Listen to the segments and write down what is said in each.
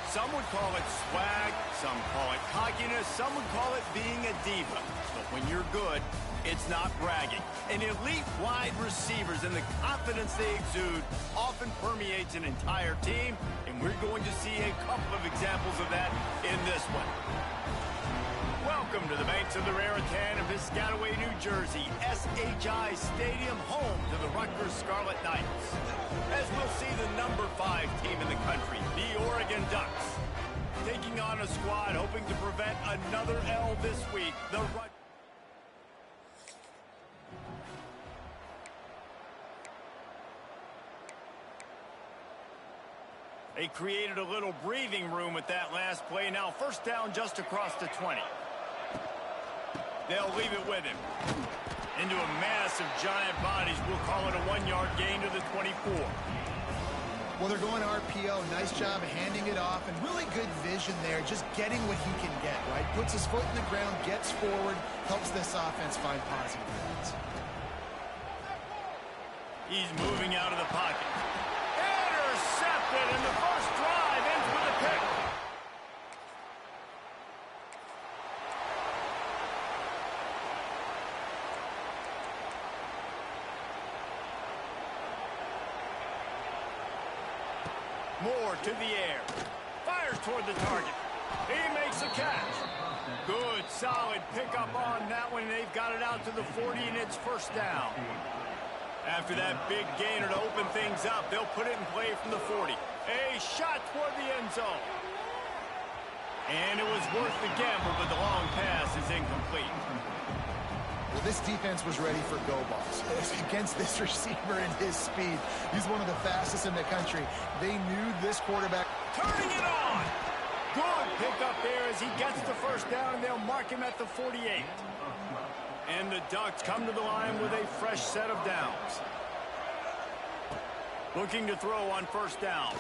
Some would call it swag, some call it cockiness, some would call it being a diva. But when you're good, it's not bragging. And elite wide receivers and the confidence they exude often permeates an entire team, and we're going to see a couple of examples of that in this one. Welcome to the banks of the Raritan in Piscataway, New Jersey, SHI Stadium, home to the Rutgers Scarlet Knights. As we'll see the number 5 team in the country, the Oregon Ducks, taking on a squad hoping to prevent another L this week, the Rutgers. They created a little breathing room with that last play. Now first down just across the 20. They'll leave it with him. Into a mass of giant bodies. We'll call it a 1-yard gain to the 24. Well, they're going RPO. Nice job handing it off, and really good vision there, just getting what he can get, right? Puts his foot in the ground, gets forward, helps this offense find positive points. He's moving out of the pocket. Intercepted, and the first drive ends with a pick. Moore to the air. Fires toward the target. He makes a catch. Good, solid pickup on that one. They've got it out to the 40, and it's first down. After that big gainer to open things up, they'll put it in play from the 40. A shot toward the end zone. And it was worth the gamble, but the long pass is incomplete. Well, this defense was ready for go balls against this receiver and his speed. He's one of the fastest in the country. They knew this quarterback. Turning it on. Good pickup there as he gets the first down, and they'll mark him at the 48. And the Ducks come to the line with a fresh set of downs. Looking to throw on first down.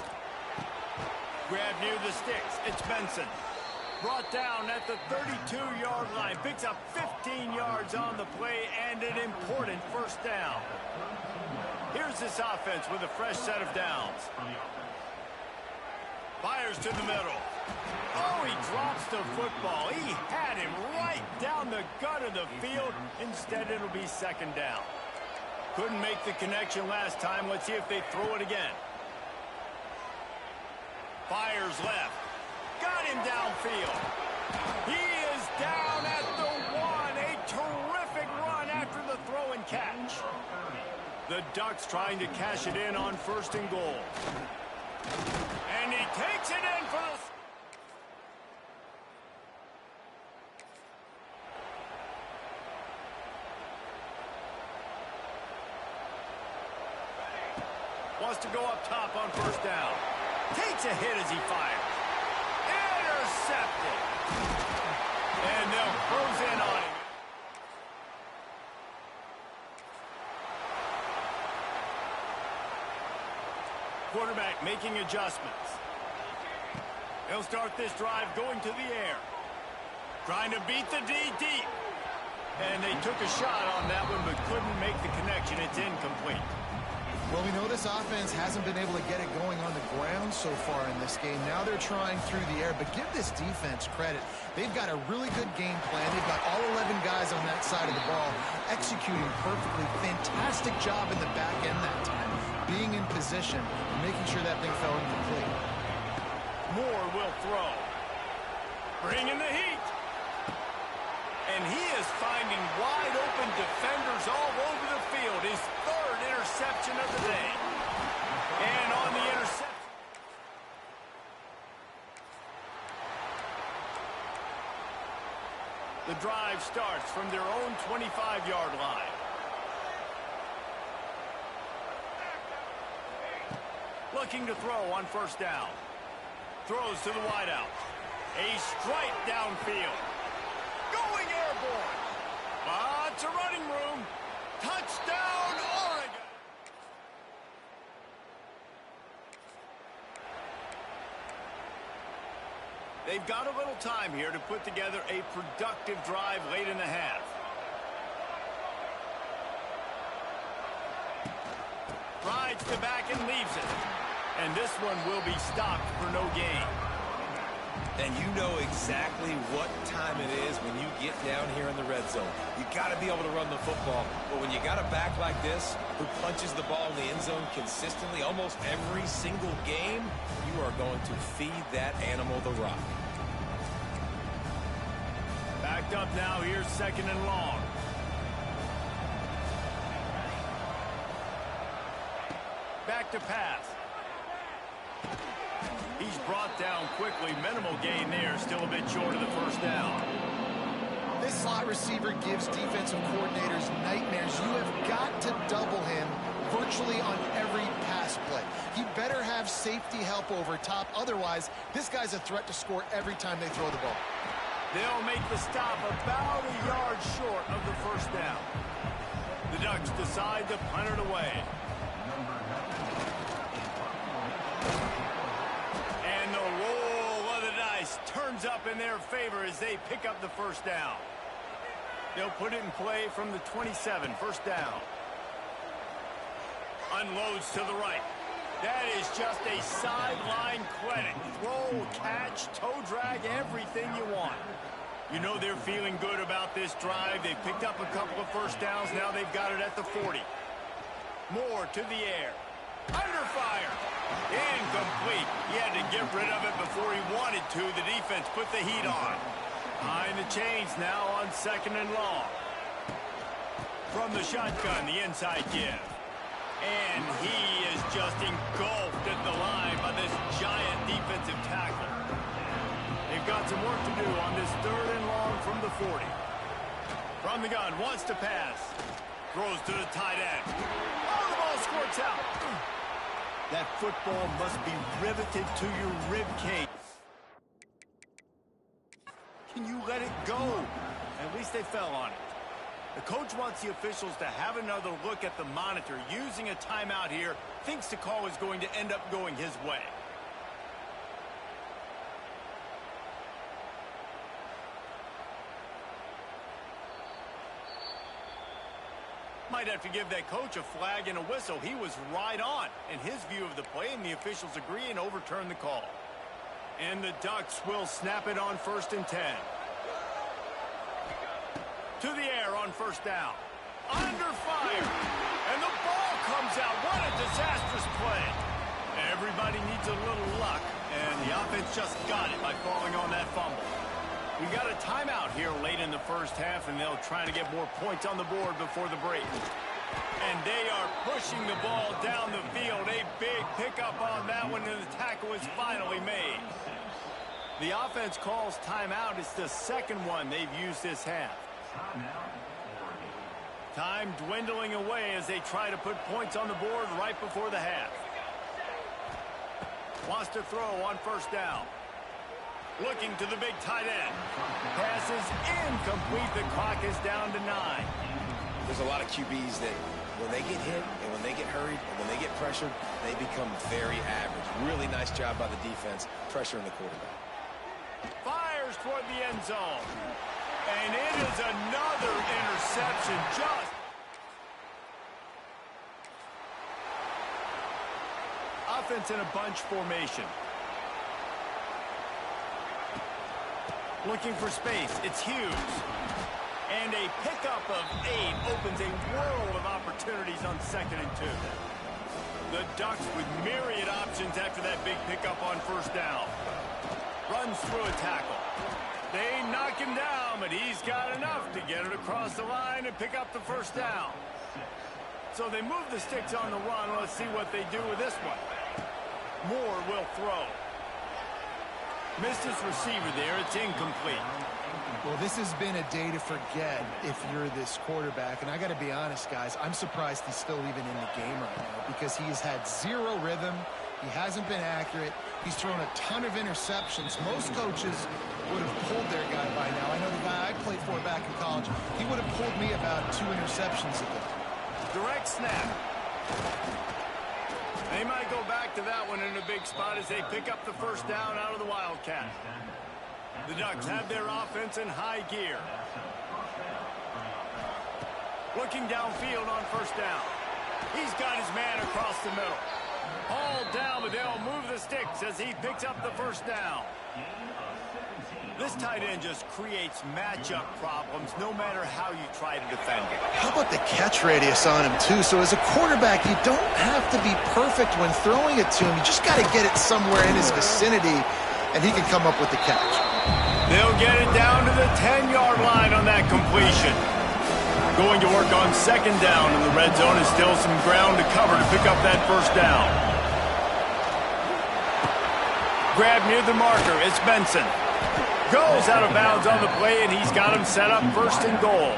Grab near the sticks. It's Benson. Brought down at the 32-yard line. Picks up 15 yards on the play and an important first down. Here's this offense with a fresh set of downs. Fires to the middle. Oh, he drops the football. He had him right down the gut of the field. Instead, it'll be second down. Couldn't make the connection last time. Let's see if they throw it again. Fires left. Got him downfield. He is down at the 1. A terrific run after the throw and catch. The Ducks trying to cash it in on first and goal. And he takes it in for the... Wants to go up top on first down. Takes a hit as he fires. Intercepted. And they'll close in on him. Quarterback making adjustments. They'll start this drive going to the air. Trying to beat the D deep. And they took a shot on that one but couldn't make the connection. It's incomplete. Well, we know this offense hasn't been able to get it going on the ground so far in this game. Now they're trying through the air, but give this defense credit. They've got a really good game plan. They've got all 11 guys on that side of the ball executing perfectly. Fantastic job in the back end that time, being in position, making sure that thing fell incomplete. Moore will throw. Bringing the heat. And he is finding wide open defenders all over the field. His third interception of the day. And on the interception. The drive starts from their own 25-yard line. Looking to throw on first down. Throws to the wideout. A strike downfield. Going airborne. Lots of running room. Touchdown, Oregon. They've got a little time here to put together a productive drive late in the half. Rides the back and leaves it. And this one will be stopped for no gain. And you know exactly what time it is when you get down here in the red zone. You got to be able to run the football. But when you got a back like this who punches the ball in the end zone consistently almost every single game, you are going to feed that animal the rock. Backed up now. Here's 2nd and long. Back to pass. He's brought down quickly. Minimal gain there. Still a bit short of the first down. This slot receiver gives defensive coordinators nightmares. You have got to double him virtually on every pass play. He better have safety help over top. Otherwise, this guy's a threat to score every time they throw the ball. They'll make the stop about a yard short of the first down. The Ducks decide to punt it away. And the roll of the dice turns up in their favor as they pick up the first down. They'll put it in play from the 27, first down. Unloads to the right. That is just a sideline credit. Throw, catch, toe drag, everything you want. You know they're feeling good about this drive. They've picked up a couple of first downs. Now they've got it at the 40. Moore to the air. Under fire. Incomplete. He had to get rid of it before he wanted to. The defense put the heat on. Behind the chains now on 2nd and long. From the shotgun, the inside give. And he is just engulfed at the line by this giant defensive tackle. They've got some work to do on this 3rd and long from the 40. From the gun, wants to pass. Throws to the tight end. Oh, the ball squirts out. That football must be riveted to your rib cage. Can you let it go? At least they fell on it. The coach wants the officials to have another look at the monitor. Using a timeout here, thinks the call is going to end up going his way. Might have to give that coach a flag and a whistle. He was right on in his view of the play, and the officials agree and overturn the call. And the Ducks will snap it on 1st and 10. To the air on first down. Under fire. And the ball comes out. What a disastrous play. Everybody needs a little luck, and the offense just got it by falling on that fumble. We got a timeout here late in the first half, and they'll try to get more points on the board before the break. And they are pushing the ball down the field. A big pickup on that one, and the tackle is finally made. The offense calls timeout. It's the second one they've used this half. Time dwindling away as they try to put points on the board right before the half. Wants to throw on first down. Looking to the big tight end. Passes incomplete. The clock is down to 9. There's a lot of QBs that when they get hit and when they get hurried and when they get pressured, they become very average. Really nice job by the defense pressuring the quarterback. Fires toward the end zone. And it is another interception. Just offense in a bunch formation. Looking for space. It's Hughes. And a pickup of 8 opens a world of opportunities on 2nd and 2. The Ducks with myriad options after that big pickup on first down. Runs through a tackle. They knock him down, but he's got enough to get it across the line and pick up the first down. So they move the sticks on the run. Let's see what they do with this one. Moore will throw. Missed his receiver there. It's incomplete. Well, this has been a day to forget if you're this quarterback. And I got to be honest, guys, I'm surprised he's still even in the game right now because he's had zero rhythm. He hasn't been accurate. He's thrown a ton of interceptions. Most coaches would have pulled their guy by now. I know the guy I played for back in college, he would have pulled me about 2 interceptions ago. Direct snap. They might go back to that one in a big spot as they pick up the first down out of the Wildcat. The Ducks have their offense in high gear. Looking downfield on first down. He's got his man across the middle. Hauled down, but they'll move the sticks as he picks up the first down. This tight end just creates matchup problems no matter how you try to defend it. How about the catch radius on him, too? So as a quarterback, you don't have to be perfect when throwing it to him. You just got to get it somewhere in his vicinity, and he can come up with the catch. They'll get it down to the 10-yard line on that completion. Going to work on second down in the red zone, is still some ground to cover to pick up that first down. Grab near the marker, it's Benson. Goes out of bounds on the play, and he's got him set up first and goal.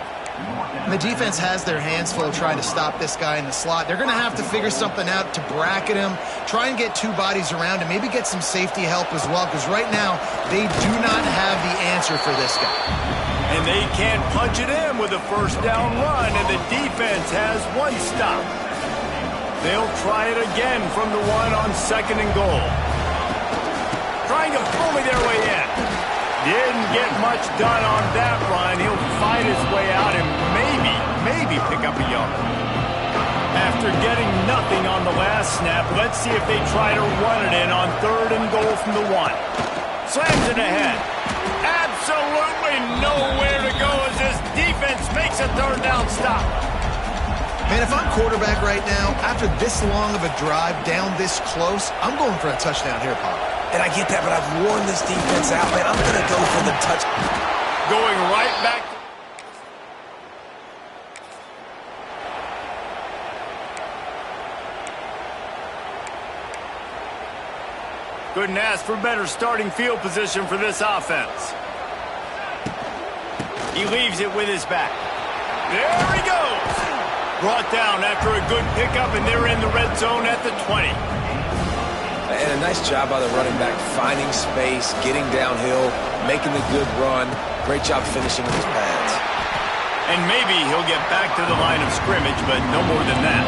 And the defense has their hands full trying to stop this guy in the slot. They're going to have to figure something out to bracket him, try and get two bodies around him, maybe get some safety help as well, because right now they do not have the answer for this guy. And they can't punch it in with a first down run, and the defense has one stop. They'll try it again from the one on second and goal. Trying to bully their way in. Didn't get much done on that run. He'll fight his way out and maybe pick up a yard. After getting nothing on the last snap, let's see if they try to run it in on third and goal from the one. Slams it ahead. Absolutely nowhere to go as this defense makes a third down stop. Man, if I'm quarterback right now, after this long of a drive down this close, I'm going for a touchdown here, Pop. And I get that, but I've worn this defense out, man. I'm going to go for the touch. Going right back. Couldn't ask for better starting field position for this offense. He leaves it with his back. There he goes. Brought down after a good pickup, and they're in the red zone at the 20. And a nice job by the running back, finding space, getting downhill, making the good run. Great job finishing with his pads. And maybe he'll get back to the line of scrimmage, but no more than that.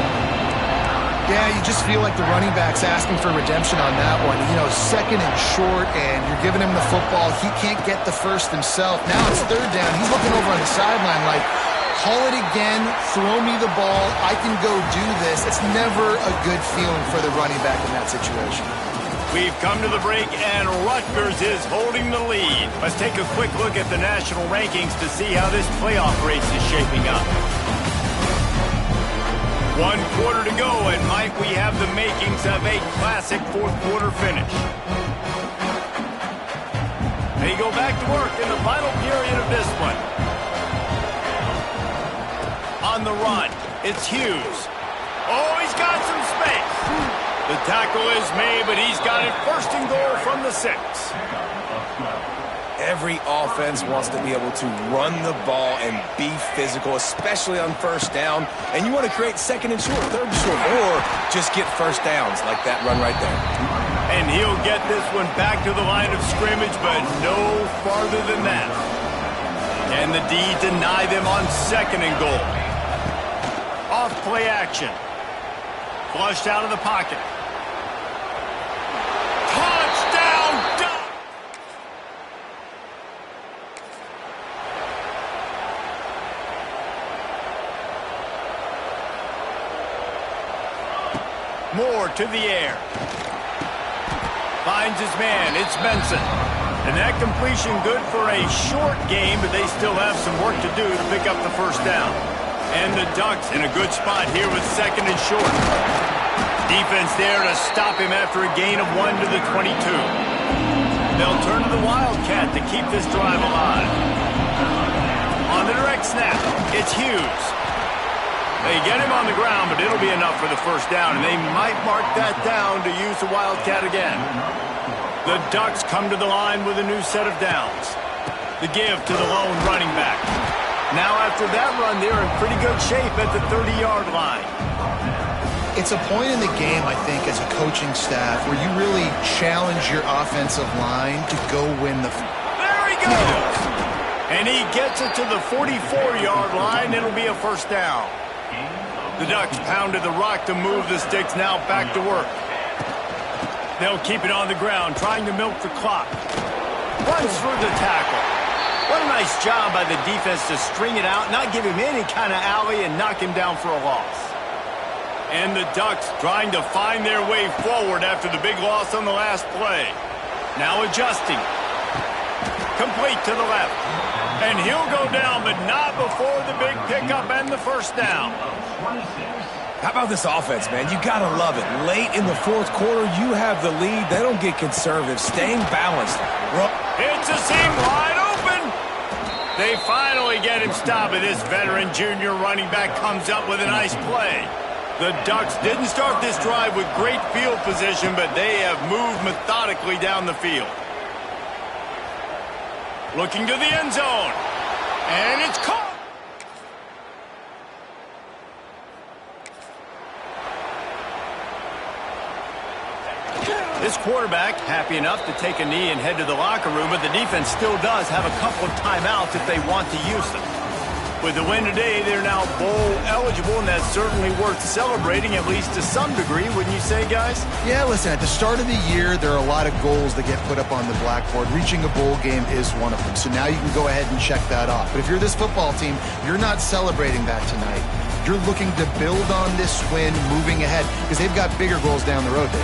Yeah, you just feel like the running back's asking for redemption on that one. You know, second and short, and you're giving him the football. He can't get the first himself. Now it's third down. He's looking over on the sideline like, call it again, throw me the ball, I can go do this. It's never a good feeling for the running back in that situation. We've come to the break, and Rutgers is holding the lead. Let's take a quick look at the national rankings to see how this playoff race is shaping up. 1 quarter to go, and might we have the makings of a classic fourth quarter finish. They go back to work in the final period of this one. On the run, it's Hughes. Oh, he's got some space. The tackle is made, but he's got it first and goal from the 6. Every offense wants to be able to run the ball and be physical, especially on first down. And you want to create second and short, third and short, or just get first downs like that run right there. And he'll get this one back to the line of scrimmage, but no farther than that. And the D deny them on second and goal. Off play action. Flushed out of the pocket. Touchdown, Duck! Moore to the air. Finds his man. It's Benson. And that completion good for a short game, but they still have some work to do to pick up the first down. And the Ducks in a good spot here with second and short. Defense there to stop him after a gain of 1 to the 22. They'll turn to the Wildcat to keep this drive alive. On the direct snap, it's Hughes. They get him on the ground, but it'll be enough for the first down, and they might mark that down to use the Wildcat again. The Ducks come to the line with a new set of downs. The give to the lone running back. Now after that run, they're in pretty good shape at the 30-yard line. It's a point in the game, I think, as a coaching staff, where you really challenge your offensive line to go win the... There he goes! And he gets it to the 44-yard line. It'll be a first down. The Ducks pounded the rock to move the sticks, now back to work. They'll keep it on the ground, trying to milk the clock. Runs through the tackle. What a nice job by the defense to string it out, not give him any kind of alley, and knock him down for a loss. And the Ducks trying to find their way forward after the big loss on the last play. Now adjusting. Complete to the left. And he'll go down, but not before the big pickup and the first down. How about this offense, man? You got to love it. Late in the fourth quarter, you have the lead. They don't get conservative. Staying balanced. It's a seam wide open. They finally get him stopped, and this veteran junior running back comes up with a nice play. The Ducks didn't start this drive with great field position, but they have moved methodically down the field. Looking to the end zone. And it's caught. This quarterback happy enough to take a knee and head to the locker room, but the defense still does have a couple of timeouts if they want to use them. With the win today, they're now bowl eligible, and that's certainly worth celebrating, at least to some degree, wouldn't you say, guys? Yeah, listen, at the start of the year, there are a lot of goals that get put up on the blackboard. Reaching a bowl game is one of them, so now you can go ahead and check that off. But if you're this football team, you're not celebrating that tonight. You're looking to build on this win moving ahead because they've got bigger goals down the road, Dave.